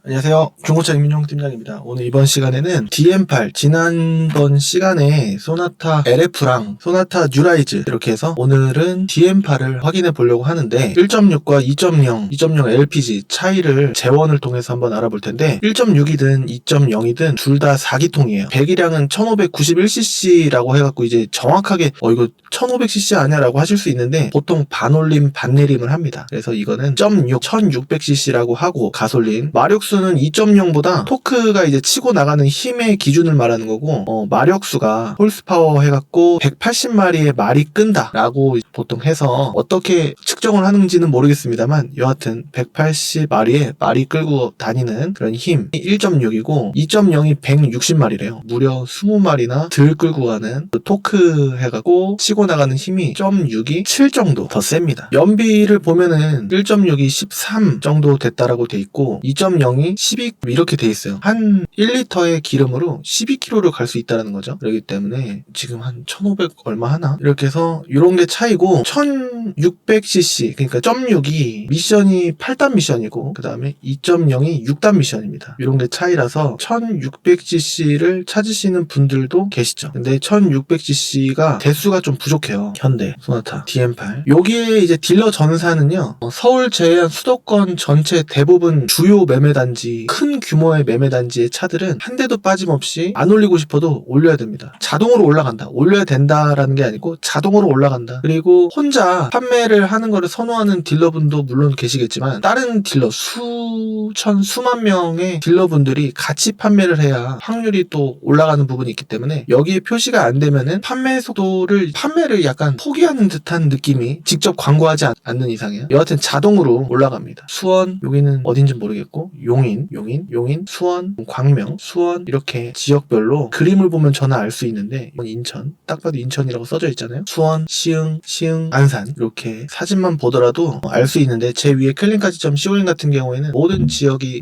안녕하세요. 중고차 임민용 팀장입니다. 오늘 이번 시간에는 DM8 지난번 시간에 소나타 LF랑 소나타 뉴라이즈 이렇게 해서 오늘은 DM8을 확인해 보려고 하는데 1.6과 2.0, 2.0 LPG 차이를 재원을 통해서 한번 알아볼 텐데 1.6이든 2.0이든 둘 다 4기통이에요. 배기량은 1591cc라고 해갖고 이제 정확하게 이거 1500cc 아니야 라고 하실 수 있는데 보통 반올림 반내림을 합니다. 그래서 이거는 0.6 1600cc라고 하고 가솔린 마력수는 2.0보다 토크가 이제 치고 나가는 힘의 기준을 말하는 거고 마력수가 홀스파워 해갖고 180마리의 말이 끈다 라고 보통 해서 어떻게 측정을 하는지는 모르겠습니다만 여하튼 180마리의 말이 끌고 다니는 그런 힘 1.6이고 2.0이 160마리래요. 무려 20마리나 덜 끌고 가는 그 토크 해갖고 치고 나가는 힘이 0.6이 7 정도 더 셉니다. 연비를 보면은 1.6이 13 정도 됐다라고 돼 있고 2.0이 12 이렇게 돼 있어요. 한 1리터의 기름으로 12km를 갈 수 있다는 거죠. 그렇기 때문에 지금 한 1500 얼마 하나? 이렇게 해서 이런 게 차이고 1600cc 그러니까 0.6이 미션이 8단 미션이고 그 다음에 2.0이 6단 미션입니다. 이런 게 차이라서 1600cc를 찾으시는 분들도 계시죠. 근데 1600cc가 대수가 좀 부족해요. 현대 소나타 DM8 여기에 이제 딜러 전사는요 서울 제외한 수도권 전체 대부분 주요 매매단지 큰 규모의 매매단지의 차들은 한 대도 빠짐없이 안 올리고 싶어도 올려야 됩니다. 자동으로 올라간다. 올려야 된다라는 게 아니고 자동으로 올라간다. 그리고 혼자 판매를 하는 거를 선호하는 딜러분도 물론 계시겠지만 다른 딜러 수천 수만 명의 딜러분들이 같이 판매를 해야 확률이 또 올라가는 부분이 있기 때문에 여기에 표시가 안 되면은 판매를 약간 포기하는 듯한 느낌이 직접 광고하지 않는 이상이에요. 여하튼 자동으로 올라갑니다. 수원 여기는 어딘지 모르겠고 용인, 수원, 광명, 수원 이렇게 지역별로 그림을 보면 저는 알 수 있는데 인천 딱 봐도 인천이라고 써져 있잖아요. 수원, 시흥, 안산 이렇게 사진만 보더라도 알 수 있는데 제 위에 클린카지.co 같은 경우에는 모든 지역이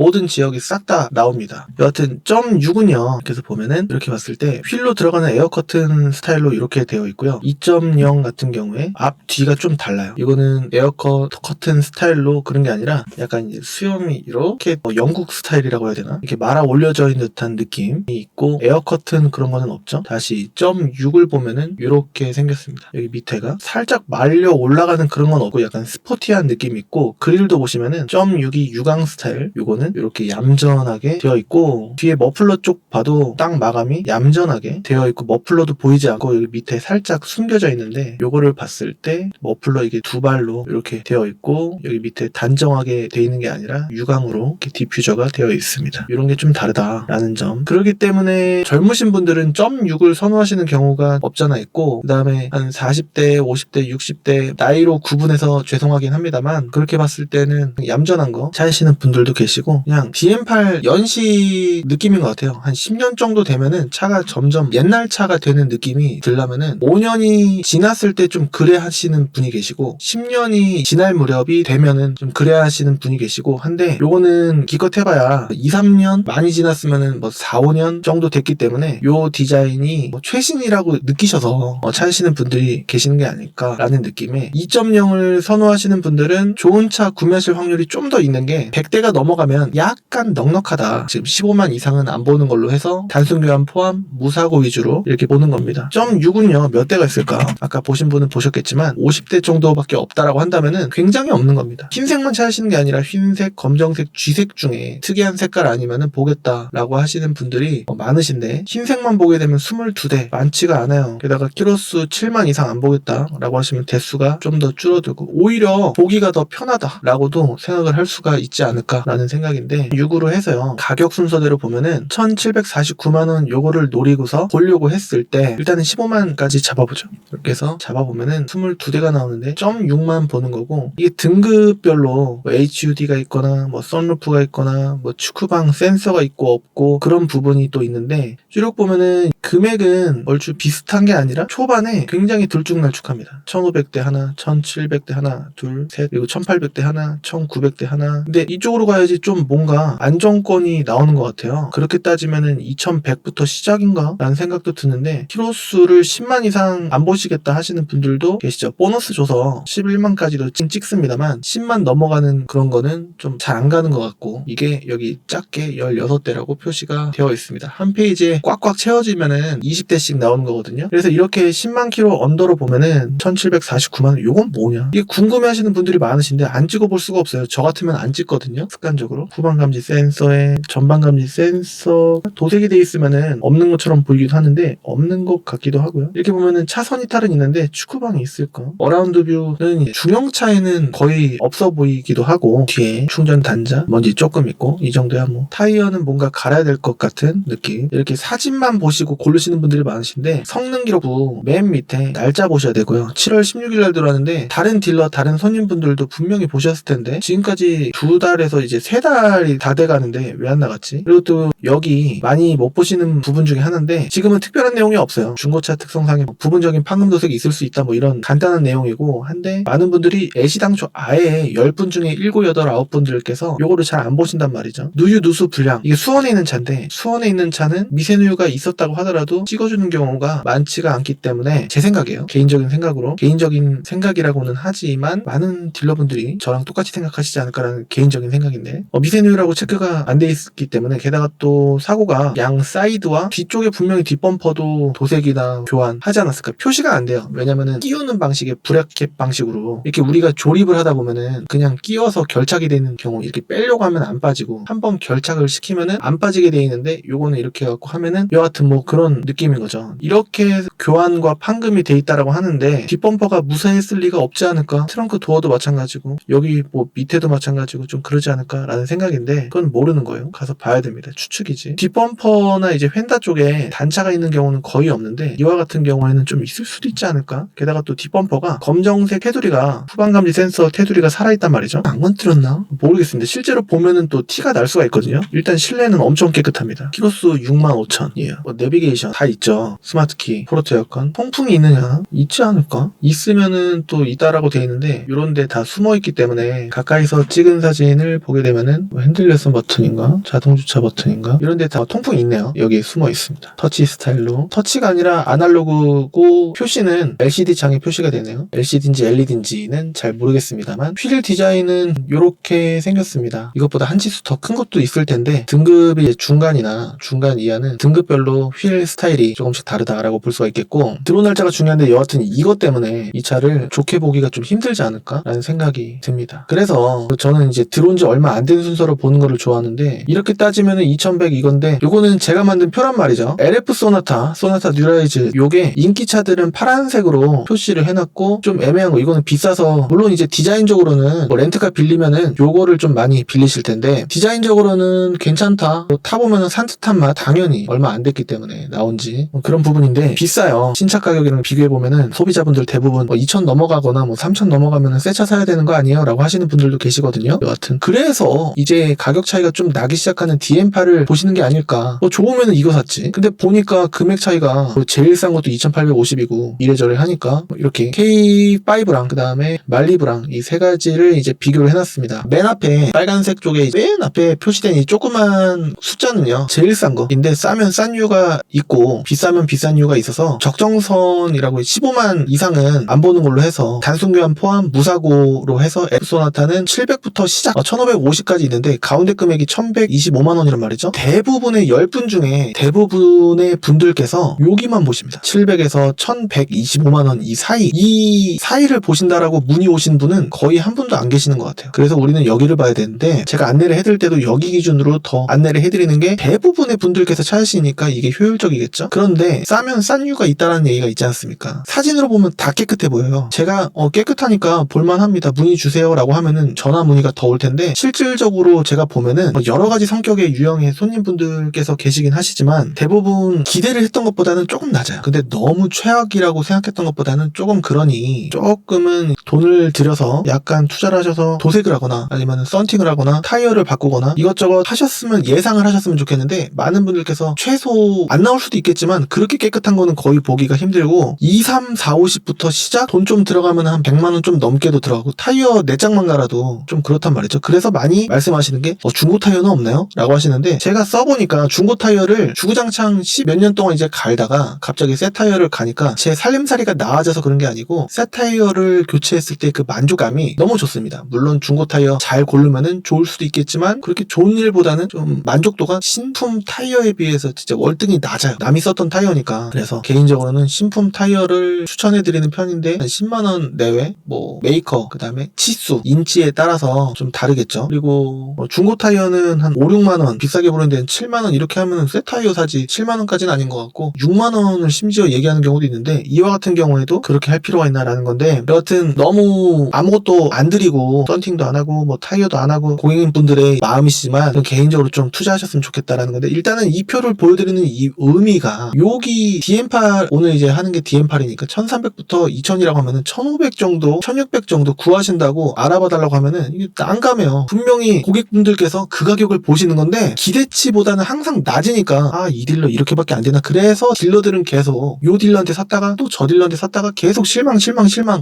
싹 다 나옵니다. 여하튼 0.6은요. 그래서 보면은 이렇게 봤을 때 휠로 들어가는 에어 커튼 스타일로 이렇게 되어 있고요. 2.0 같은 경우에 앞 뒤가 좀 달라요. 이거는 에어 커튼 스타일로 그런 게 아니라 약간 이제 수염이 이렇게 영국 스타일이라고 해야 되나? 이렇게 말아 올려져 있는 듯한 느낌이 있고 에어 커튼 그런 거는 없죠. 다시 0.6을 보면은 이렇게 생겼습니다. 여기 밑에가 살짝 말려 올라가는 그런 건 없고 약간 스포티한 느낌이 있고 그릴도 보시면은 0.6이 유광 스타일 요거는 이렇게 얌전하게 되어 있고 뒤에 머플러 쪽 봐도 딱 마감이 얌전하게 되어 있고 머플러도 보이지 않고 여기 밑에 살짝 숨겨져 있는데 요거를 봤을 때 머플러 이게 두 발로 이렇게 되어 있고 여기 밑에 단정하게 되어 있는 게 아니라 유광으로 이렇게 디퓨저가 되어 있습니다. 이런 게 좀 다르다라는 점. 그렇기 때문에 젊으신 분들은 0.6을 선호하시는 경우가 없잖아 있고 그 다음에 한 40대, 50대, 60대 나이로 구분해서 죄송하긴 합니다만 그렇게 봤을 때는 얌전한 거 찾으시는 분들도 계시고 그냥 DM8 연식 느낌인 것 같아요. 한 10년 정도 되면은 차가 점점 옛날 차가 되는 느낌이 들려면은 5년이 지났을 때 좀 그래 하시는 분이 계시고 10년이 지날 무렵이 되면은 좀 그래 하시는 분이 계시고 한데 요거는 기껏 해봐야 2, 3년 많이 지났으면은 4, 5년 정도 됐기 때문에 요 디자인이 최신이라고 느끼셔서 찾으시는 분들이 계시는 게 아닐까라는 느낌에 2.0을 선호하시는 분들은 좋은 차 구매하실 확률이 좀 더 있는 게 100대가 넘어가면 약간 넉넉하다. 지금 15만 이상은 안 보는 걸로 해서 단순 교환 포함 무사고 위주로 이렇게 보는 겁니다. 0.6은요 몇 대가 있을까? 아까 보신 분은 보셨겠지만 50대 정도밖에 없다라고 한다면은 굉장히 없는 겁니다. 흰색만 찾으시는 게 아니라 흰색, 검정색, 쥐색 중에 특이한 색깔 아니면은 보겠다라고 하시는 분들이 많으신데 흰색만 보게 되면 22대 많지가 않아요. 게다가 키로수 7만 이상 안 보겠다라고 하시면 대수가 좀 더 줄어들고 오히려 보기가 더 편하다라고도 생각을 할 수가 있지 않을까라는 생각인데 6으로 해서요. 가격 순서대로 보면은 1749만원 요거를 노리고서 보려고 했을 때 일단은 15만까지 잡아보죠. 이렇게 해서 잡아보면은 22대가 나오는데 0.6만 보는 거고 이게 등급별로 HUD가 있거나 선루프가 있거나 축구방 센서가 있고 없고 그런 부분이 또 있는데 쭉 보면은 금액은 얼추 비슷한 게 아니라 초반에 굉장히 들쭉날쭉합니다. 1500대 하나, 1700대 하나, 둘, 셋, 그리고 1800대 하나, 1900대 하나. 근데 이쪽으로 가야지 좀 뭔가 안정권이 나오는 것 같아요. 그렇게 따지면은 2100부터 시작인가? 라는 생각도 드는데 키로수를 10만 이상 안 보시겠다 하시는 분들도 계시죠. 보너스 줘서 11만까지도 찍습니다만 10만 넘어가는 그런 거는 좀 잘 안 가는 것 같고 이게 여기 작게 16대라고 표시가 되어 있습니다. 한 페이지에 꽉꽉 채워지면은 20대씩 나오는 거거든요. 그래서 이렇게 10만 킬로 언더로 보면은 1749만원. 요건 뭐냐? 이게 궁금해 하시는 분들이 많으신데 안 찍어볼 수가 없어요. 저 같으면 안 찍거든요. 습관적으로. 후방 감지 센서에 전방 감지 센서 도색이 돼 있으면은 없는 것처럼 보이기도 하는데 없는 것 같기도 하고요. 이렇게 보면은 차선 이탈은 있는데 축구방이 있을까? 어라운드 뷰는 중형차에는 거의 없어 보이기도 하고 뒤에 충전 단자 먼지 조금 있고 이 정도야 뭐. 타이어는 뭔가 갈아야 될 것 같은 느낌. 이렇게 사진만 보시고 고르시는 분들이 많으신데 성능 기록부 맨 밑에 날짜 보셔야 되고요. 7월 16일 날 들어왔는데 다른 딜러 다른 손님분들도 분명히 보셨을 텐데 지금까지 2달에서 이제 3달이 다 돼가는데 왜 안 나갔지? 그리고 또 여기 많이 못 보시는 부분 중에 하나인데 지금은 특별한 내용이 없어요. 중고차 특성상에 부분적인 판금 도색이 있을 수 있다 뭐 이런 간단한 내용이고 한데 많은 분들이 애시당초 아예 10분 중에 7, 8, 9분들께서 요거를 잘 안 보신단 말이죠. 누유 누수 불량 이게 수원에 있는 차인데 수원에 있는 차는 미세누유가 있었다고 하더라도 찍어주는 경우가 많지가 않기 때문에 제 생각이에요. 개인적인 생각이라고는 하지만 많은 딜러분들이 저랑 똑같이 생각하시지 않을까라는 개인적인 생각인데 미세누유라고 체크가 안 돼 있기 때문에 게다가 또 사고가 양 사이드와 뒤쪽에 분명히 뒷범퍼도 도색이나 교환하지 않았을까? 표시가 안 돼요. 왜냐면은 끼우는 방식의 브래켓 방식으로 이렇게 우리가 조립을 하다 보면은 그냥 끼워서 결착이 되는 경우 이렇게 빼려고 하면 안 빠지고 한번 결착을 시키면은 안 빠지게 돼 있는데 요거는 이렇게 해갖고 하면은 여하튼 뭐 그런 느낌인 거죠. 이렇게 교환과 판금이 돼 있다라고 하는데 뒷범퍼가 무사했을 리가 없지 않을까? 트렁크 도어도 마찬가지고 여기 뭐 밑에도 마찬가지고 좀 그러지 않을까라는 생각인데 그건 모르는 거예요. 가서 봐야 됩니다. 추측이지. 뒷범퍼나 이제 휀다 쪽에 단차가 있는 경우는 거의 없는데 이와 같은 경우에는 좀 있을 수도 있지 않을까? 게다가 또 뒷범퍼가 검정색 테두리가 후방감지 센서 테두리가 살아있단 말이죠. 안 건드렸나? 모르겠습니다. 실제로 보면은 또 티가 날 수가 있거든요. 일단 실내는 엄청 깨끗합니다. 키로수 65,000이에요. 뭐 내비게이션 다 있죠. 스마트키, 포르투 에어컨. 통풍이 있느냐? 있지 않을까? 있으면은 또 있다라고 돼 있는데 이런 데 다 숨어 있기 때문에 가까이서 찍은 사진을 보게 되면은 뭐 핸들 레슨 버튼인가? 자동 주차 버튼인가? 이런 데 다 통풍이 있네요. 여기에 숨어 있습니다. 터치 스타일로. 터치가 아니라 아날로그고 표시는 LCD 창에 표시가 되네요. LCD인지 LED인지는 잘 모르겠습니다만 휠 디자인은 이렇게 생겼습니다. 이것보다 한 치수 더 큰 것도 있을 텐데 등급이 중간이나 중간 이하는 등급별로 휠 스타일이 조금씩 다르다라고 볼 수가 있겠고 들어온 날짜가 중요한데 여하튼 이것 때문에 이 차를 좋게 보기가 좀 힘들지 않을까라는 생각이 듭니다. 그래서 저는 이제 들어온 지 얼마 안 된 순서로 보는 거를 좋아하는데 이렇게 따지면은 2100 이건데 요거는 제가 만든 표란 말이죠. LF 소나타 뉴라이즈 요게 인기차들은 파란색으로 표시를 해놨고 좀 애매한 거 이거는 비싸서 물론 이제 디자인적으로는 뭐 렌트카 빌리면은 요거를 좀 많이 빌리실 텐데 디자인적으로는 괜찮다. 뭐 타보면은 산뜻한 맛 당연히 얼마 안 됐기 때문에 나온지 뭐 그런 부분인데 비싸요. 신차 가격이랑 비교해보면은 소비자분들 대부분 2,000 넘어가거나 뭐 3,000 넘어가면은 새 차 사야 되는 거 아니에요? 라고 하시는 분들도 계시거든요. 여하튼 그래서 이제 가격 차이가 좀 나기 시작하는 DM8을 보시는 게 아닐까. 좋으면은 이거 샀지. 근데 보니까 금액 차이가 제일 싼 것도 2,850이고 이래저래 하니까 이렇게 K5랑 그 다음에 말리브랑 이 세 가지를 이제 비교를 해놨습니다. 맨 앞에 빨간색 쪽에 맨 앞에 표시된 이 조그만 숫자는요 제일 싼 거인데 싸면 싼 이유가 있고 비싸면 비싼 이유가 있어서 적정선이라고 15만 이상은 안 보는 걸로 해서 단순 교환 포함 무사고로 해서 F소나타는 700부터 시작 1550까지 있는데 가운데 금액이 1125만 원이란 말이죠. 대부분의 10분 중에 대부분의 분들께서 여기만 보십니다. 700에서 1125만 원 이 사이를 보신다라고 문의 오신 분은 거의 한 분도 안 계시는 것 같아요. 그래서 우리는 여기를 봐야 되는데 제가 안내를 해드릴 때도 여기 기준으로 더 안내를 해드리는 게 대부분의 분들께서 찾으시니까 이게 효율적이겠죠. 그런데 싸면 싼 이유가 있다라는 얘기가 있지 않습니까? 사진으로 보면 다 깨끗해 보여요. 제가 깨끗하니까 볼만합니다. 문의 주세요 라고 하면은 전화 문의가 더 올 텐데 실질적으로 제가 보면은 여러 가지 성격의 유형의 손님분들께서 계시긴 하시지만 대부분 기대를 했던 것보다는 조금 낮아요. 근데 너무 최악이라고 생각했던 것보다는 조금 그러니 조금은 돈을 들여서 약간 투자를 하셔서 도색을 하거나 아니면 썬팅을 하거나 타이어를 바꾸거나 이것저것 하셨으면 예상을 하셨으면 좋겠는데 많은 분들께서 최소 안 나올 수도 있겠지만 그렇게 깨끗한 거는 거의 거의 보기가 힘들고 2, 3, 4, 50부터 시작? 돈 좀 들어가면 한 100만원 좀 넘게도 들어가고 타이어 4짝만 갈아도 좀 그렇단 말이죠. 그래서 많이 말씀하시는 게 중고 타이어는 없나요? 라고 하시는데 제가 써보니까 중고 타이어를 주구장창 10 몇 년 동안 이제 갈다가 갑자기 새 타이어를 가니까 제 살림살이가 나아져서 그런 게 아니고 새 타이어를 교체했을 때 그 만족감이 너무 좋습니다. 물론 중고 타이어 잘 고르면은 좋을 수도 있겠지만 그렇게 좋은 일보다는 좀 만족도가 신품 타이어에 비해서 진짜 월등히 낮아요. 남이 썼던 타이어니까. 그래서 개인적으로는 신품 타이어를 추천해드리는 편인데 한 10만원 내외 뭐 메이커 그 다음에 치수 인치에 따라서 좀 다르겠죠. 그리고 중고 타이어는 한 5, 6만원 비싸게 보는 데는 7만원 이렇게 하면 새 타이어 사지 7만원까지는 아닌 것 같고 6만원을 심지어 얘기하는 경우도 있는데 이와 같은 경우에도 그렇게 할 필요가 있나라는 건데 여하튼 너무 아무것도 안 드리고 썬팅도 안 하고 뭐 타이어도 안 하고 고객님분들의 마음이시지만 개인적으로 좀 투자하셨으면 좋겠다라는 건데 일단은 이 표를 보여드리는 이 의미가 여기 DM8 오늘 이제 하는 게 DM8이니까 1300부터 2000이라고 하면은 1500 정도 1600 정도 구하신다고 알아봐 달라고 하면은 이게 난감해요. 분명히 고객분들께서 그 가격을 보시는 건데 기대치보다는 항상 낮으니까 아 이 딜러 이렇게밖에 안 되나 그래서 딜러들은 계속 요 딜러한테 샀다가 또 저 딜러한테 샀다가 계속 실망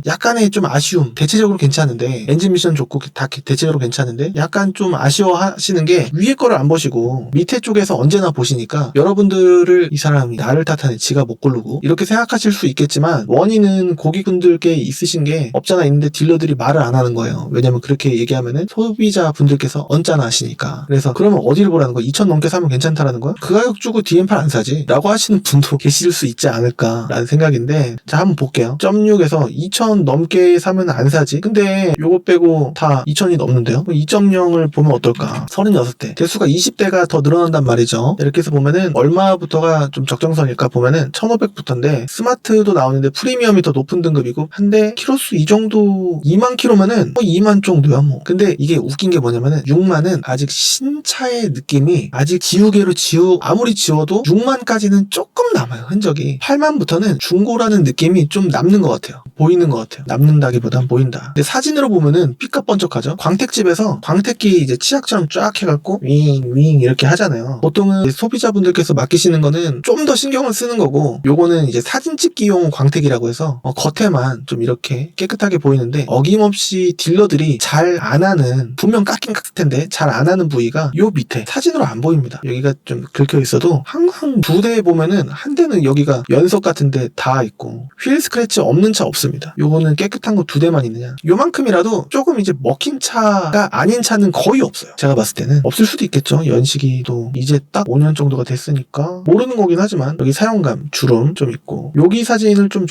약간의 좀 아쉬움 대체적으로 괜찮은데 엔진 미션 좋고 다 대체적으로 괜찮은데 약간 좀 아쉬워하시는 게 위에 거를 안 보시고 밑에 쪽에서 언제나 보시니까 여러분들을 이 사람이 나를 탓하네 지가 못 고르고 이렇게 생각하실 수 있겠지만 원인은 고객분들께 있으신 게 없잖아 있는데 딜러들이 말을 안 하는 거예요. 왜냐면 그렇게 얘기하면은 소비자분들께서 언짢아 하시니까. 그래서 그러면 어디를 보라는 거야? 2000 넘게 사면 괜찮다라는 거야? 그 가격 주고 DM8 안 사지 라고 하시는 분도 계실 수 있지 않을까라는 생각인데 자 한번 볼게요. 0.6에서 2000 넘게 사면 안 사지 근데 요거 빼고 다 2000이 넘는데요. 2.0을 보면 어떨까? 36대 대수가 20대가 더 늘어난단 말이죠. 이렇게 해서 보면은 얼마부터가 좀 적정선일까 보면은 1500부터인데 스마트도 나오는데 프리미엄이 더 높은 등급이고 한데 키로수 이 정도 2만 킬로면은 2만 정도야 뭐. 근데 이게 웃긴 게 뭐냐면은 6만은 아직 신차의 느낌이 아직 지우개로 아무리 지워도 6만까지는 조금 남아요 흔적이. 8만부터는 중고라는 느낌이 좀 남는 것 같아요. 보이는 것 같아요. 남는다기보단 보인다. 근데 사진으로 보면은 삐까뻔쩍하죠. 광택집에서 광택기 이제 치약처럼 쫙 해갖고 윙 이렇게 하잖아요. 보통은 소비자분들께서 맡기시는 거는 좀 더 신경을 쓰는 거고 요거는 이제 사진 찍기용 광택이라고 해서 겉에만 좀 이렇게 깨끗하게 보이는데 어김없이 딜러들이 잘 안 하는 분명 깎긴 깎을 텐데 잘 안 하는 부위가 요 밑에 사진으로 안 보입니다. 여기가 좀 긁혀 있어도 항상 두 대 보면은 한 대는 여기가 연석 같은데 다 있고 휠 스크래치 없는 차 없습니다. 요거는 깨끗한 거 두 대만 있느냐 요만큼이라도 조금 이제 먹힌 차가 아닌 차는 거의 없어요. 제가 봤을 때는 없을 수도 있겠죠. 연식이도 이제 딱 5년 정도가 됐으니까 모르는 거긴 하지만 여기 사용감 주름 좀 있고 여기 사진을 좀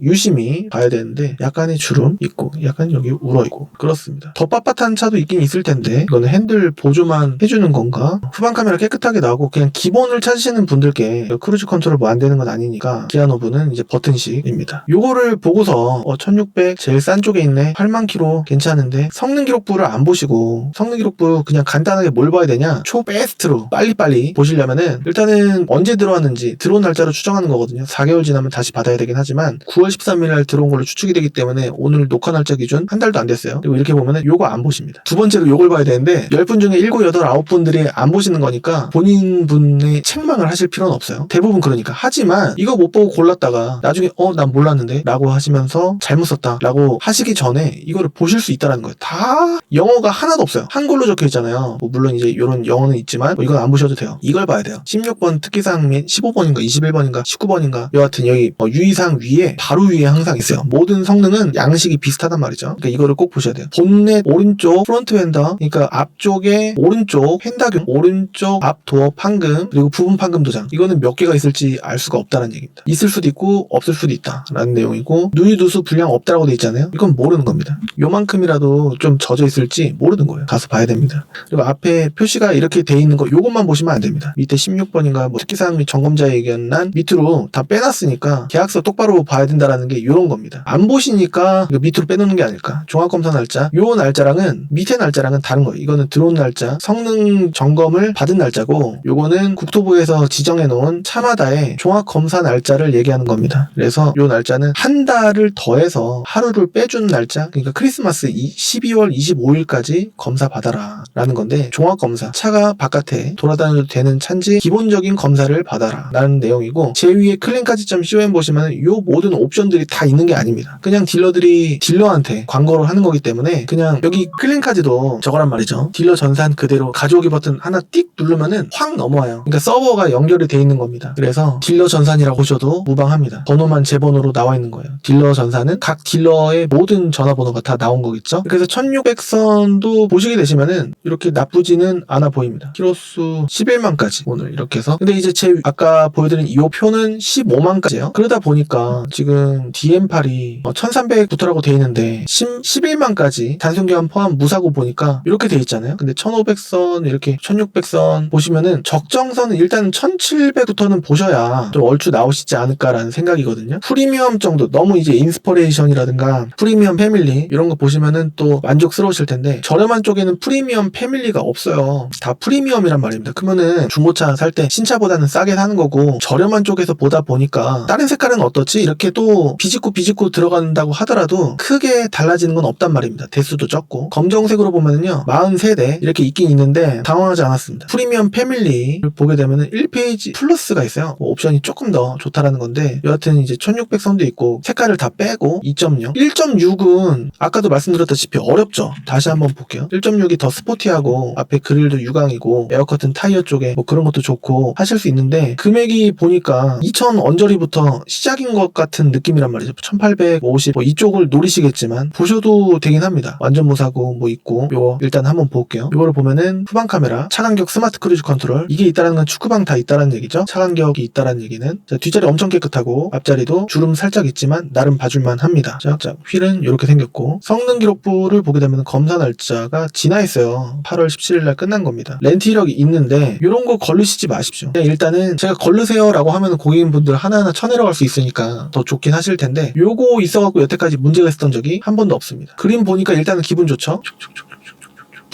유심히 봐야 되는데 약간의 주름 있고 약간 여기 울어있고 그렇습니다. 더 빳빳한 차도 있긴 있을 텐데 이거는 핸들 보조만 해주는 건가? 후방 카메라 깨끗하게 나오고 그냥 기본을 찾으시는 분들께 크루즈 컨트롤 뭐 안 되는 건 아니니까 기아노브는 이제 버튼식입니다. 요거를 보고서 1600 제일 싼 쪽에 있네 8만 킬로 괜찮은데 성능 기록부를 안 보시고 성능 기록부 그냥 간단하게 뭘 봐야 되냐 초베스트로 빨리빨리 보시려면은 일단은 언제 들어왔는지 들어온 날짜로 추정하는 거거든요. 4개월 지나면 다시 받아야 되긴 하지만 9월 13일 날 들어온 걸로 추측이 되기 때문에 오늘 녹화 날짜 기준 한 달도 안 됐어요. 그리고 이렇게 보면은 요거 안 보십니다. 두 번째로 요걸 봐야 되는데 10분 중에 7, 8, 9분들이 안 보시는 거니까 본인 분의 책망을 하실 필요는 없어요. 대부분 그러니까. 하지만 이거 못 보고 골랐다가 나중에 난 몰랐는데 라고 하시면서 잘못 썼다 라고 하시기 전에 이거를 보실 수 있다는 거예요. 다 영어가 하나도 없어요. 한글로 적혀 있잖아요. 물론 이제 이런 영어는 있지만 이건 안 보셔도 돼요. 이걸 봐야 돼요. 16번 특기사항 및 15번인가 21번인가 19번인가 여하튼 여기 유의사항 위에 바로 위에 항상 있어요. 모든 성능은 양식이 비슷하단 말이죠. 그러니까 이거를 꼭 보셔야 돼요. 본넷 오른쪽 프론트 휀더 그러니까 앞쪽에 오른쪽 휀다균 오른쪽 앞 도어 판금 그리고 부분 판금 도장 이거는 몇 개가 있을지 알 수가 없다는 얘기입니다. 있을 수도 있고 없을 수도 있다 라는 내용이고 누유누수 불량 없다라고 돼 있잖아요. 이건 모르는 겁니다. 요만큼이라도 좀 젖어 있을지 모르는 거예요. 가서 봐야 됩니다. 그리고 앞에 표시가 이렇게 돼 있는 거 요것만 보시면 안 됩니다. 밑에 16번인가 뭐 특기사항 및 점검자의 의견란 밑으로 다 빼놨으니까 계약서 똑바로 봐야 된다라는 게 요런 겁니다. 안 보시니까 밑으로 빼놓는 게 아닐까. 종합검사 날짜 요 날짜랑은 밑에 날짜랑은 다른 거예요. 이거는 들어온 날짜 성능 점검을 받은 날짜고 요거는 국토부에서 지정해 놓은 차마다의 종합검사 날짜를 얘기하는 겁니다. 그래서 요 날짜는 한 달을 더해서 하루를 빼준 날짜 그러니까 크리스마스 12월 25일까지 검사 받아라 라는 건데 종합검사 차가 바깥에 돌아다녀도 되는 차인지 기본적인 검사를 받아라 라는 내용이고 제 위에 위에 클린까지.com 보시면 요 모든 옵션들이 다 있는 게 아닙니다. 그냥 딜러들이 딜러한테 광고를 하는 거기 때문에 그냥 여기 클린까지도 저거란 말이죠. 딜러 전산 그대로 가져오기 버튼 하나 띡 누르면은 확 넘어와요. 그러니까 서버가 연결이 돼 있는 겁니다. 그래서 딜러 전산이라고 보셔도 무방합니다. 번호만 제 번호로 나와 있는 거예요. 딜러 전산은 각 딜러의 모든 전화번호가 다 나온 거겠죠. 그래서 1600선도 보시게 되시면은 이렇게 나쁘지는 않아 보입니다. 키로수 11만까지 오늘 이렇게 해서. 근데 이제 제 아까 보여드린 이 표는 15만까지예요. 그러다 보니까 지금 DM8이 1300부터라고 돼 있는데 11만까지 단순 교환 포함 무사고 보니까 이렇게 돼 있잖아요. 근데 1500선 이렇게 1600선 보시면은 적정선은 일단 1700부터는 보셔야 좀 얼추 나오시지 않을까라는 생각이거든요. 프리미엄 정도 너무 이제 인스퍼레이션이라든가 프리미엄 패밀리 이런 거 보시면은 또 만족스러우실 텐데 저렴한 쪽에는 프리미엄 패밀리가 없어요. 다 프리미엄이란 말입니다. 그러면은 중고차 살 때 신차보다는 싸게 사는 거고 저렴한 쪽에서 보다 보니까 다른 색깔은 어떻지? 이렇게 또 비집고 들어간다고 하더라도 크게 달라지는 건 없단 말입니다. 대수도 적고 검정색으로 보면은요 43대 이렇게 있긴 있는데 당황하지 않았습니다. 프리미엄 패밀리를 보게 되면은 1페이지 플러스가 있어요. 옵션이 조금 더 좋다라는 건데 여하튼 이제 1600선도 있고 색깔을 다 빼고 2.0 1.6은 아까도 말씀드렸다시피 어렵죠. 다시 한번 볼게요. 1.6이 더 스포티하고 앞에 그릴도 유광이고 에어커튼 타이어 쪽에 뭐 그런 것도 좋고 하실 수 있는데 금액이 보니까 2000 언저리부터 시작인 것 같은 느낌이란 말이죠. 1850 뭐 이쪽을 노리시겠지만 보셔도 되긴 합니다. 완전 무사고 뭐 있고 요거 일단 한번 볼게요. 요거를 보면은 후방 카메라, 차간격 스마트 크루즈 컨트롤 이게 있다는 건 축구방 다 있다는 얘기죠. 차간격이 있다는 얘기는 자, 뒷자리 엄청 깨끗하고 앞자리도 주름 살짝 있지만 나름 봐줄만 합니다. 자, 휠은 이렇게 생겼고 성능 기록부를 보게 되면 검사 날짜가 지나 있어요. 8월 17일 날 끝난 겁니다. 렌트 이력이 있는데 이런 거 걸르시지 마십시오. 그냥 일단은 제가 걸르세요 라고 하면 고객님분들 하나하나 쳐내려갈 수 있으니까 더 좋긴 하실 텐데 요거 있어갖고 여태까지 문제가 있었던 적이 한 번도 없습니다. 그림 보니까 일단은 기분 좋죠.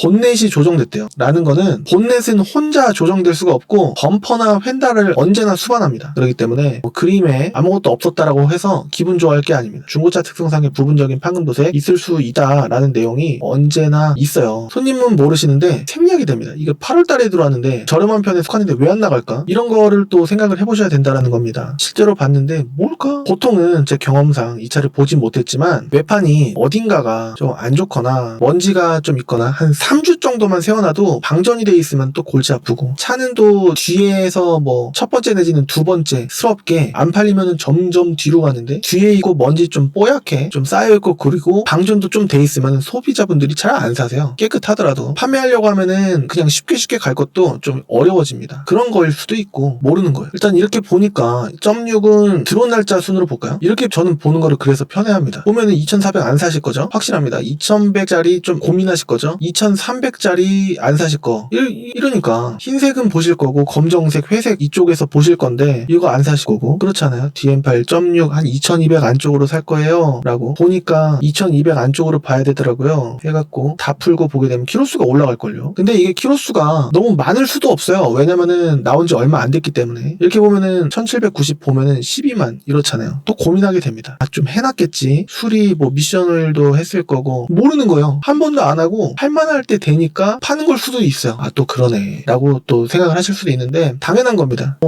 본넷이 조정됐대요. 라는 거는 본넷은 혼자 조정될 수가 없고 범퍼나 휀다를 언제나 수반합니다. 그렇기 때문에 뭐 그림에 아무것도 없었다라고 해서 기분 좋아할 게 아닙니다. 중고차 특성상의 부분적인 판금도색 있을 수 있다라는 내용이 언제나 있어요. 손님은 모르시는데 생략이 됩니다. 이게 8월 달에 들어왔는데 저렴한 편에 속하는데 왜 안 나갈까? 이런 거를 또 생각을 해보셔야 된다라는 겁니다. 실제로 봤는데 뭘까? 보통은 제 경험상 이 차를 보진 못했지만 외판이 어딘가가 좀 안 좋거나 먼지가 좀 있거나 한 3주 정도만 세워놔도 방전이 돼 있으면 또 골치 아프고 차는 또 뒤에서 뭐 첫 번째 내지는 두 번째 스럽게 안 팔리면은 점점 뒤로 가는데 뒤에 있고 먼지 좀 뽀얗게 좀 쌓여있고 그리고 방전도 좀 돼 있으면 소비자분들이 잘 안 사세요. 깨끗하더라도 판매하려고 하면은 그냥 쉽게 갈 것도 좀 어려워집니다. 그런 거일 수도 있고 모르는 거예요. 일단 이렇게 보니까 0.6은 들어온 날짜 순으로 볼까요? 이렇게 저는 보는 거를 그래서 편해합니다. 보면은 2400 안 사실 거죠? 확실합니다. 2100짜리 좀 고민하실 거죠? 2300짜리 안 사실 거. 이러니까 흰색은 보실 거고 검정색, 회색 이쪽에서 보실 건데 이거 안 사실 거고 그렇잖아요. DM8.6 한 2200 안쪽으로 살 거예요 라고 보니까 2200 안쪽으로 봐야 되더라고요. 해갖고 다 풀고 보게 되면 키로수가 올라갈걸요. 근데 이게 키로수가 너무 많을 수도 없어요. 왜냐면은 나온 지 얼마 안 됐기 때문에 이렇게 보면은 1790 보면은 12만 이렇잖아요. 또 고민하게 됩니다. 좀 해놨겠지. 수리 뭐 미션 오일도 했을 거고 모르는 거예요. 한 번도 안 하고 팔만할 때 되니까 파는 걸 수도 있어요. 아, 또 그러네 라고 또 생각을 하실 수도 있는데 당연한 겁니다.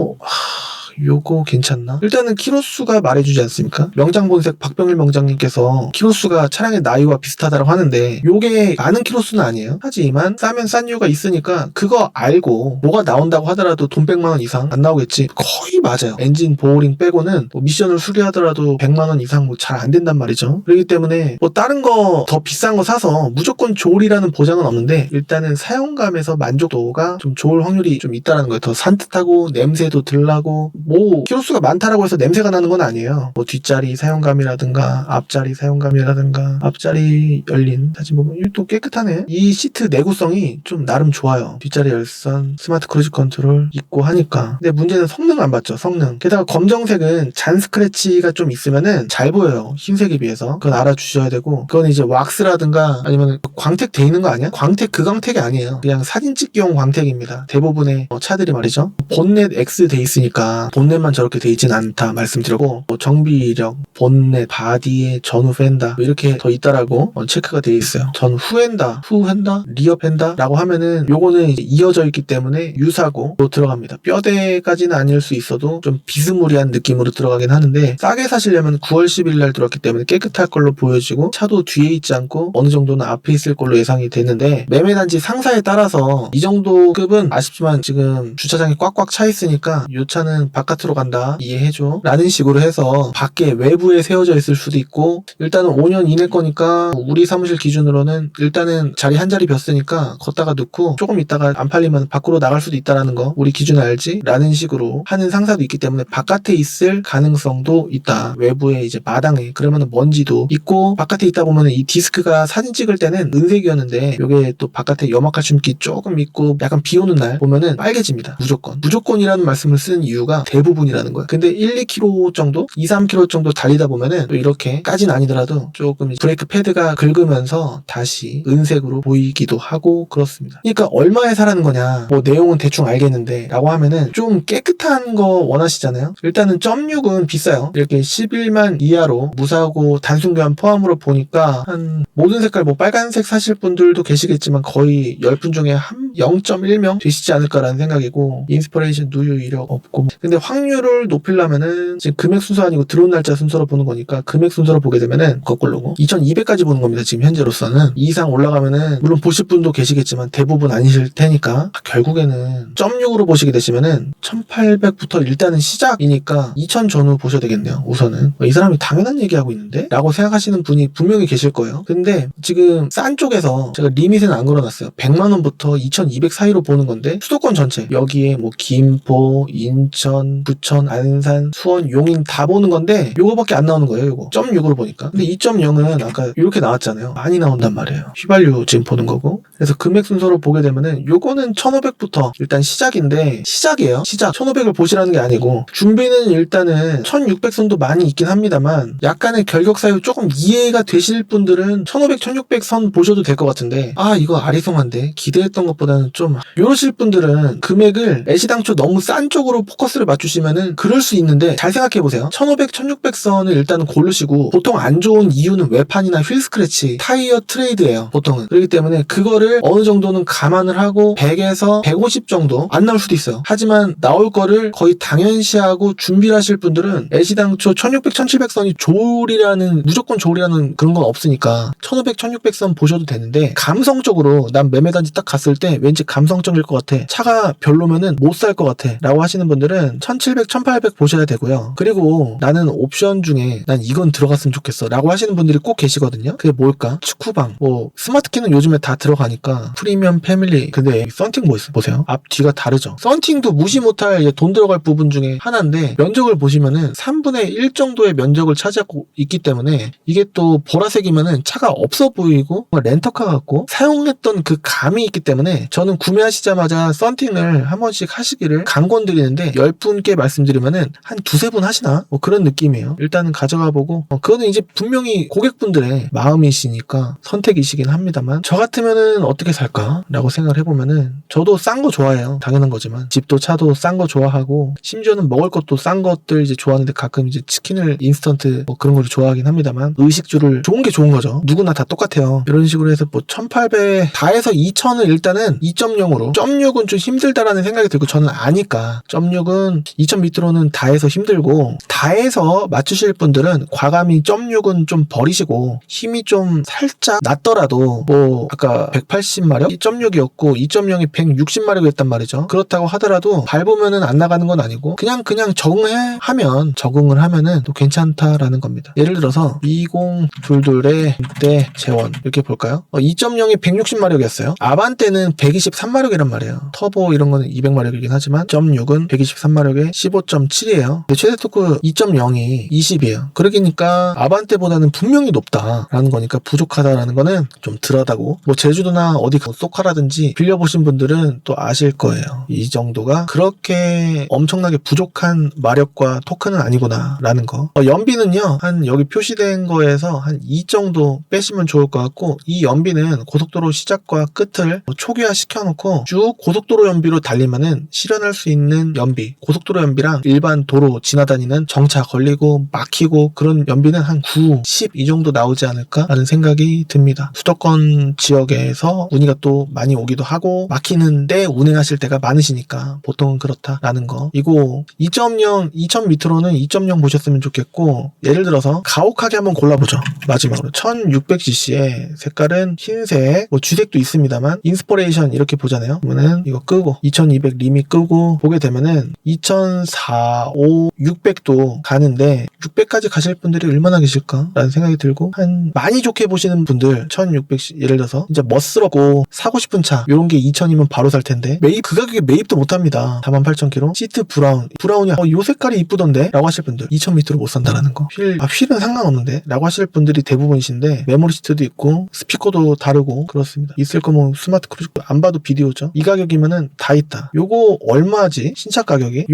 요거 괜찮나? 일단은 키로수가 말해주지 않습니까? 명장본색 박병일 명장님께서 키로수가 차량의 나이와 비슷하다고 하는데 요게 많은 키로수는 아니에요. 하지만 싸면 싼 이유가 있으니까 그거 알고 뭐가 나온다고 하더라도 돈 100만원 이상 안 나오겠지. 거의 맞아요. 엔진 보호링 빼고는 뭐 미션을 수리하더라도 100만원 이상 뭐 잘 안 된단 말이죠. 그렇기 때문에 뭐 다른 거 더 비싼 거 사서 무조건 좋으리라는 보장은 없는데 일단은 사용감에서 만족도가 좀 좋을 확률이 좀 있다는 거예요. 더 산뜻하고 냄새도 덜 나고 뭐 키로수가 많다라고 해서 냄새가 나는 건 아니에요. 뭐 뒷자리 사용감이라든가 앞자리 사용감이라든가 앞자리 열린 사진 보면 또 깨끗하네. 이 시트 내구성이 좀 나름 좋아요. 뒷자리 열선 스마트 크루즈 컨트롤 있고 하니까. 근데 문제는 성능 안 봤죠. 성능. 게다가 검정색은 잔 스크래치가 좀 있으면은 잘 보여요. 흰색에 비해서. 그건 알아주셔야 되고 그건 이제 왁스라든가 아니면 광택 돼 있는 거 아니야? 광택 그 광택이 아니에요. 그냥 사진 찍기용 광택입니다. 대부분의 차들이 말이죠. 본넷 X 돼 있으니까 본넷만 저렇게 돼 있진 않다 말씀드렸고, 뭐 정비력, 본넷, 바디에 전후 펜다 이렇게 더 있다라고 체크가 돼 있어요. 전후 펜다, 후 펜다, 리어 펜다라고 하면은 요거는 이제 이어져 있기 때문에 유사고로 들어갑니다. 뼈대까지는 아닐 수 있어도 좀 비스무리한 느낌으로 들어가긴 하는데, 싸게 사시려면 9월 10일 날 들어왔기 때문에 깨끗할 걸로 보여지고 차도 뒤에 있지 않고 어느 정도는 앞에 있을 걸로 예상이 되는데, 매매단지 상사에 따라서 이 정도 급은 아쉽지만 지금 주차장이 꽉꽉 차 있으니까 이 차는 바깥으로 간다 이해해줘 라는 식으로 해서 밖에 외부에 세워져 있을 수도 있고, 일단은 5년 이내 거니까 우리 사무실 기준으로는 일단은 자리 한 자리 ቢ었으니까 걷다가 넣고 조금 있다가 안 팔리면 밖으로 나갈 수도 있다라는 거 우리 기준 알지? 라는 식으로 하는 상사도 있기 때문에 바깥에 있을 가능성도 있다. 외부에 이제 마당에 그러면 먼지도 있고, 바깥에 있다 보면 이 디스크가 사진 찍을 때는 은색이었는데 요게 또 바깥에 염화칼슘기 조금 있고 약간 비 오는 날 보면은 빨개집니다. 무조건이라는 말씀을 쓴 이유가 대부분이라는 거예요. 근데 1, 2km 정도 2, 3km 정도 달리다 보면은 또 이렇게까지는 아니더라도 조금 브레이크 패드가 긁으면서 다시 은색으로 보이기도 하고 그렇습니다. 그러니까 얼마에 사라는 거냐, 뭐 내용은 대충 알겠는데 라고 하면은 좀 깨끗한 거 원하시잖아요. 일단은 0.6은 비싸요. 이렇게 11만 이하로 무사고 단순 교환 포함으로 보니까 한 모든 색깔 뭐 빨간색 사실 분들도 계시겠지만 거의 10분 중에 한 0.1명 되시지 않을까라는 생각이고, 인스퍼레이션 누유 이력 없고. 근데 확률을 높이려면은 지금 금액 순서 아니고 들어온 날짜 순서로 보는 거니까 금액 순서로 보게 되면은 거꾸로고 2200까지 보는 겁니다. 지금 현재로서는. 이 이상 올라가면은 물론 보실 분도 계시겠지만 대부분 아니실 테니까 결국에는 0.6으로 보시게 되시면은 1800부터 일단은 시작이니까 2000 전후 보셔야 되겠네요. 우선은 이 사람이 당연한 얘기하고 있는데? 라고 생각하시는 분이 분명히 계실 거예요. 근데 지금 싼 쪽에서 제가 리밋은 안 걸어놨어요. 100만원부터 2200 사이로 보는 건데 수도권 전체 여기에 뭐 김포, 인천, 부천, 안산, 수원, 용인 다 보는 건데 요거밖에 안 나오는 거예요. 요거 0.6으로 보니까. 근데 2.0은 아까 이렇게 나왔잖아요. 많이 나온단 말이에요. 휘발유 지금 보는 거고. 그래서 금액 순서로 보게 되면은 요거는 1500부터 일단 시작인데, 시작이에요. 시작. 1500을 보시라는 게 아니고 준비는 일단은 1600선도 많이 있긴 합니다만 약간의 결격 사유 조금 이해가 되실 분들은 1500, 1600선 보셔도 될 것 같은데, 아 이거 아리송한데 기대했던 것보다는 좀 이러실 분들은 금액을 애시당초 너무 싼 쪽으로 포커스를 맞추시면은 그럴 수 있는데, 잘 생각해보세요. 1500, 1600선을 일단은 고르시고, 보통 안 좋은 이유는 외판이나 휠 스크래치, 타이어 트레이드예요 보통은. 그렇기 때문에 그거를 어느 정도는 감안을 하고 100에서 150 정도 안 나올 수도 있어요. 하지만 나올 거를 거의 당연시하고 준비를 하실 분들은 애시당초 1600, 1700선이 좋으리라는, 무조건 좋으리라는 그런 건 없으니까 1500, 1600선 보셔도 되는데, 감성적으로 난 매매단지 딱 갔을 때 왠지 감성적일 것 같아, 차가 별로면은 못 살 것 같아 라고 하시는 분들은 1700, 1800 보셔야 되고요. 그리고 나는 옵션 중에 난 이건 들어갔으면 좋겠어 라고 하시는 분들이 꼭 계시거든요. 그게 뭘까? 축구방, 뭐 스마트키는 요즘에 다 들어가니까 프리미엄 패밀리. 근데 썬팅 뭐 있어 보세요. 앞 뒤가 다르죠. 썬팅도 무시 못할 돈 들어갈 부분 중에 하나인데, 면적을 보시면은 3분의 1 정도의 면적을 차지하고 있기 때문에 이게 또 보라색이면은 차가 없어 보이고 렌터카 같고 사용했던 그 감이 있기 때문에 저는 구매하시자마자 썬팅을 한 번씩 하시기를 강권드리는데, 10분께 말씀드리면은 한 두세 분 하시나? 뭐 그런 느낌이에요. 일단은 가져가 보고 그거는 이제 분명히 고객분들의 마음이시니까 선택이시긴 합니다만, 저 같으면은 어떻게 살까? 라고 생각을 해보면은, 저도 싼 거 좋아해요. 당연한 거지만 집도 차도 싼 거 좋아하고, 심지어는 먹을 것도 싼 것들 이제 좋아하는데, 가끔 이제 치킨을 인스턴트 뭐 그런 걸 좋아하긴 합니다만, 의식주를 좋은 게 좋은 거죠. 누구나 다 똑같아요. 이런 식으로 해서 뭐 1800 다 해서 2000은 일단은 2.0으로, 0.6은 좀 힘들다라는 생각이 들고, 저는 아니까 0.6은 2000 밑으로는 다 해서 힘들고, 다 해서 맞추실 분들은 과감히 0.6은 좀 버리시고, 힘이 좀 살짝 낮더라도 뭐 아까 180마력 2.6이었고 2.0이 160마력이었단 말이죠. 그렇다고 하더라도 밟으면은 안 나가는 건 아니고 그냥 적응을 하면은 또 괜찮다라는 겁니다. 예를 들어서 2022의 때 재원 이렇게 볼까요? 2.0이 160마력이었어요. 아반떼는 123마력이란 말이에요. 터보 이런 거는 200마력이긴 하지만 0.6은 123마력에 15.7이에요. 근데 최대 토크 2.0이 20이에요. 그러니까 아반떼보다는 분명히 높다라는 거니까 부족하다라는 거는 좀 덜하다고. 뭐 제주도나 어디 쏘카라든지 빌려보신 분들은 또 아실 거예요. 이 정도가 그렇게 엄청나게 부족한 마력과 토크는 아니구나 라는 거. 연비는요, 한 여기 표시된 거에서 한 2 정도 빼시면 좋을 것 같고, 이 연비는 고속도로 시작과 끝을 초기화 시켜놓고 쭉 고속도로 연비로 달리면은 실현할 수 있는 연비, 고속도로 연비랑 일반 도로 지나다니는 정차 걸리고 막히고 그런 연비는 한 9, 10 이 정도 나오지 않을까라는 생각이 듭니다. 수도권 지역에서 운이가 또 많이 오기도 하고 막히는데 운행하실 때가 많으시니까 보통은 그렇다라는 거. 이거 2.0, 2000 밑으로는 2.0 보셨으면 좋겠고, 예를 들어서 가혹하게 한번 골라보죠. 마지막으로 1600cc의 색깔은 흰색, 뭐 쥐색도 있습니다만 인스퍼레이션 이렇게 보잖아요. 그러면은 이거 끄고 2200 리밋 끄고 보게 되면은 2400, 600도 가는데 600까지 가실 분들이 얼마나 계실까 라는 생각이 들고, 한 많이 좋게 보시는 분들 1600cc 예를 들어서 진짜 멋스럽고 사고 싶은 차 요런 게 2000이면 바로 살 텐데 매입 그 가격에 매입도 못합니다. 48,000km 시트 브라운이 요 색깔이 이쁘던데 라고 하실 분들 2000 밑으로 못 산다라는 거. 휠은 상관없는데 라고 하실 분들이 대부분이신데, 메모리 시트도 있고 스피커도 다르고 그렇습니다. 있을 거 뭐 스마트 크루즈 안 봐도 비디오죠. 이 가격이면은 다 있다. 요거 얼마지? 신차 가격이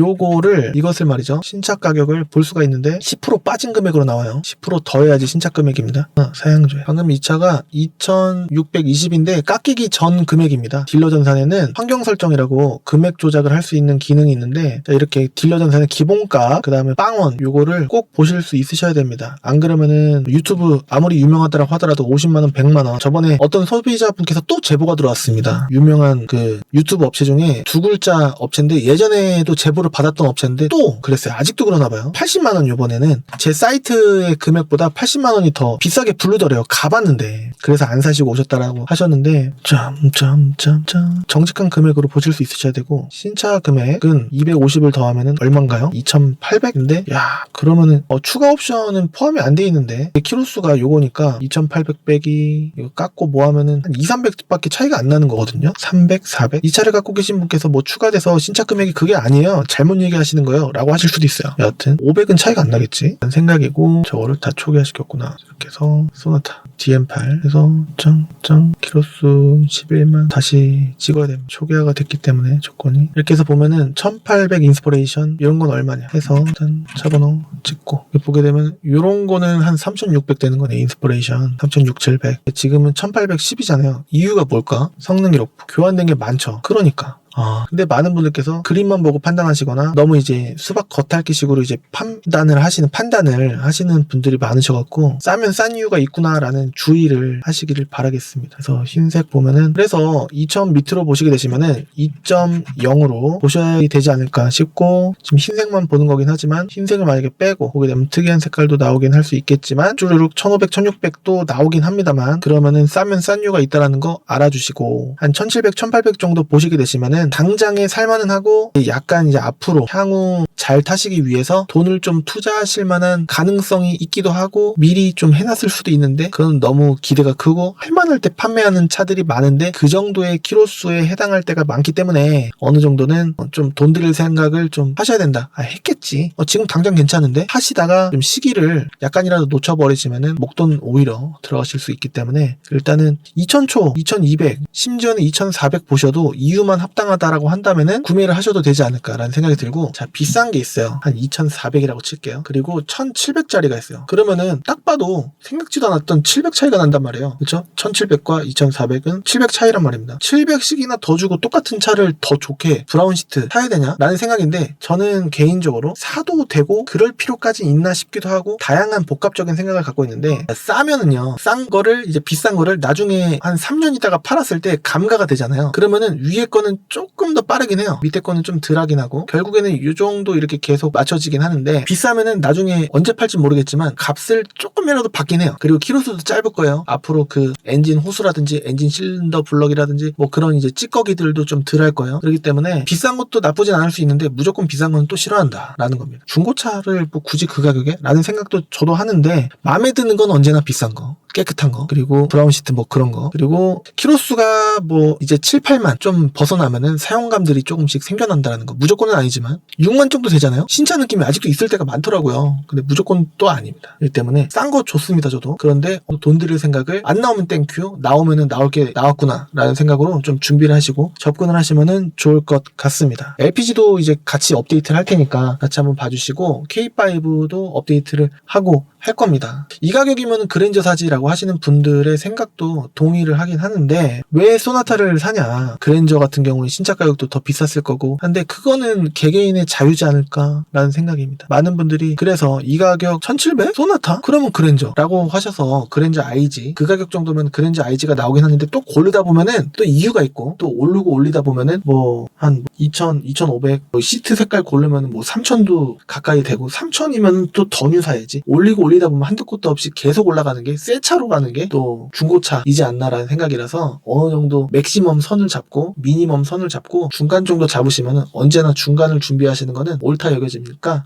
이것을 말이죠, 신차 가격을 볼 수가 있는데 10% 빠진 금액으로 나와요. 10% 더해야지 신차 금액입니다. 사양조회. 방금 이 차가 2620인데 깎이기 전 금액입니다. 딜러 전산에는 환경 설정이라고 금액 조작을 할 수 있는 기능이 있는데, 이렇게 딜러 전산의 기본가 그 다음에 빵원 요거를 꼭 보실 수 있으셔야 됩니다. 안 그러면은 유튜브 아무리 유명하다라고 하더라도 50만원 100만원. 저번에 어떤 소비자분께서 또 제보가 들어왔습니다. 유명한 그 유튜브 업체 중에 두 글자 업체인데 예전에도 제보를 받았던 업체인데 또 그랬어요. 아직도 그러나 봐요. 80만원 요번에는 제 사이트의 금액보다 80만원이 더 비싸게 부르더래요. 가봤는데. 그래서 안 사시고 오셨다라고 하셨는데, 정직한 금액으로 보실 수 있으셔야 되고, 신차 금액은 250을 더하면은 얼마인가요? 2800인데 야, 그러면은 추가 옵션은 포함이 안 돼 있는데 키로수가 요거니까 2800 빼기 이거 깎고 뭐 하면은 한 2, 300밖에 차이가 안 나는 거거든요. 300, 400. 이 차를 갖고 계신 분께서 뭐 추가돼서 신차 금액이 그게 아니에요, 잘못 얘기하시는 거예요 라고 하실 수도 있어요. 여하튼 500은 차이가 안 나겠지 라는 생각이고, 저거를 다 초기화시켰구나. 이렇게 해서 소나타 DM8 해서 키로수 11만 다시 찍어야 됩니다. 초기화가 됐기 때문에 조건이. 이렇게 해서 보면은 1800 인스퍼레이션 이런 건 얼마냐 해서 일단 차번호 찍고 보게 되면 요런 거는 한 3600 되는 거네. 인스퍼레이션 3600, 700. 지금은 1810이잖아요. 이유가 뭘까? 성능이 높고 교환된 게 많죠. 그러니까. 근데 많은 분들께서 그림만 보고 판단하시거나 너무 이제 수박 겉핥기식으로 이제 판단을 하시는 분들이 많으셔갖고 싸면 싼 이유가 있구나라는 주의를 하시기를 바라겠습니다. 그래서 흰색 보면은, 그래서 2000 밑으로 보시게 되시면은 2.0으로 보셔야 되지 않을까 싶고, 지금 흰색만 보는 거긴 하지만 흰색을 만약에 빼고 보게 되면 특이한 색깔도 나오긴 할 수 있겠지만 쭈르륵 1500, 1600도 나오긴 합니다만, 그러면은 싸면 싼 이유가 있다라는 거 알아주시고, 한 1700, 1800 정도 보시게 되시면은 당장에 살만은 하고 약간 이제 앞으로 향후 잘 타시기 위해서 돈을 좀 투자하실 만한 가능성이 있기도 하고 미리 좀 해놨을 수도 있는데, 그건 너무 기대가 크고 할만할 때 판매하는 차들이 많은데 그 정도의 키로수에 해당할 때가 많기 때문에 어느 정도는 좀 돈 들일 생각을 좀 하셔야 된다. 했겠지. 지금 당장 괜찮은데 하시다가 좀 시기를 약간이라도 놓쳐버리시면은 목돈 오히려 들어가실 수 있기 때문에, 일단은 2000초, 2200, 심지어는 2400 보셔도 이유만 합당하다라고 한다면은 구매를 하셔도 되지 않을까라는 생각이 들고, 자, 비싼 게 있어요. 한 2400이라고 칠게요. 그리고 1700짜리가 있어요. 그러면은 딱 봐도 생각지도 않았던 700 차이가 난단 말이에요. 그렇죠? 1700과 2400은 700 차이란 말입니다. 700씩이나 더 주고 똑같은 차를 더 좋게 브라운 시트 사야 되냐? 라는 생각인데, 저는 개인적으로 사도 되고 그럴 필요까지 있나 싶기도 하고 다양한 복합적인 생각을 갖고 있는데, 싸면은요, 싼 거를 이제 비싼 거를 나중에 한 3년 있다가 팔았을 때 감가가 되잖아요. 그러면은 위에 거는 조금 더 빠르긴 해요. 밑에 거는 좀 덜 하긴 하고 결국에는 이 정도 이렇게 계속 맞춰지긴 하는데, 비싸면은 나중에 언제 팔지 모르겠지만 값을 조금이라도 받긴 해요. 그리고 키로수도 짧을 거예요. 앞으로 그 엔진 호수라든지 엔진 실린더 블럭이라든지 뭐 그런 이제 찌꺼기들도 좀 덜 할 거예요. 그렇기 때문에 비싼 것도 나쁘진 않을 수 있는데 무조건 비싼 건 또 싫어한다 라는 겁니다. 중고차를 뭐 굳이 그 가격에? 라는 생각도 저도 하는데, 마음에 드는 건 언제나 비싼 거, 깨끗한 거, 그리고 브라운 시트 뭐 그런 거, 그리고 키로수가 뭐 이제 7, 8만 좀 벗어나면은 사용감들이 조금씩 생겨난다는 거. 무조건은 아니지만 6만 정도 되잖아요. 신차 느낌이 아직도 있을 때가 많더라고요. 근데 무조건 또 아닙니다. 그렇기 때문에 싼 거 좋습니다, 저도. 그런데 돈 들일 생각을, 안 나오면 땡큐, 나오면은 나올 게 나왔구나 라는 생각으로 좀 준비를 하시고 접근을 하시면은 좋을 것 같습니다. LPG도 이제 같이 업데이트를 할 테니까 같이 한번 봐주시고, K5도 업데이트를 하고 할 겁니다. 이 가격이면 그랜저 사지라고 하시는 분들의 생각도 동의를 하긴 하는데 왜 소나타를 사냐, 그랜저 같은 경우는 신차 가격도 더 비쌌을 거고 한데 그거는 개개인의 자유지 않을까라는 생각입니다. 많은 분들이 그래서 이 가격 1700? 소나타? 그러면 그랜저 라고 하셔서 그랜저 IG, 그 가격 정도면 그랜저 IG가 나오긴 하는데 또 고르다 보면은 또 이유가 있고 또 오르고 올리다 보면은 뭐 한 2000, 2500 시트 색깔 고르면 뭐 3000도 가까이 되고 3000이면 또 더 뉴 사야지. 올리고 올리다 보면 한도 끝도 없이 계속 올라가는 게 새 차로 가는 게 또 중고차이지 않나라는 생각이라서 어느 정도 맥시멈 선을 잡고 미니멈 선을 잡고 중간 정도 잡으시면은 언제나 중간을 준비하시는 거는 옳다 여겨지니까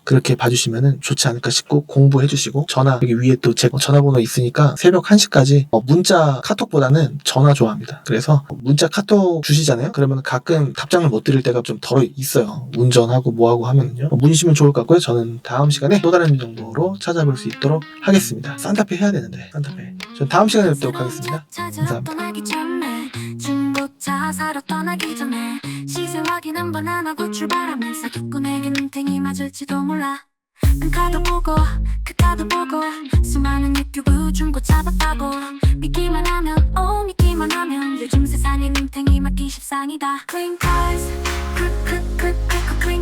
그렇게 봐주시면은 좋지 않을까 싶고 공부해 주시고 전화 여기 위에 또 제 전화번호 있으니까 새벽 1시까지 문자 카톡보다는 전화 좋아합니다. 그래서 문자 카톡 주시잖아요. 그러면 가끔 답장을 못 드릴 때가 좀 덜 있어요. 운전하고 뭐하고 하면요. 문의시면 좋을 것 같고요. 저는 다음 시간에 또 다른 정보로 찾아볼 수 있도록 하겠습니다. 산타페 해야 되는데 산타페. 전 다음 시간에 뵙도록 하겠습니다. 감사합니다. 중고차 사러 떠나기 전에 시세 확인 한번 안 하고 출발하면서 기꾼에게 눈탱이 맞을지도 몰라. 그 카드 보고 수많은 유튜브 중고차 봤다고 믿기만 하면 요즘 세상에 눈탱이 맞기 십상이다. Clean cars, clean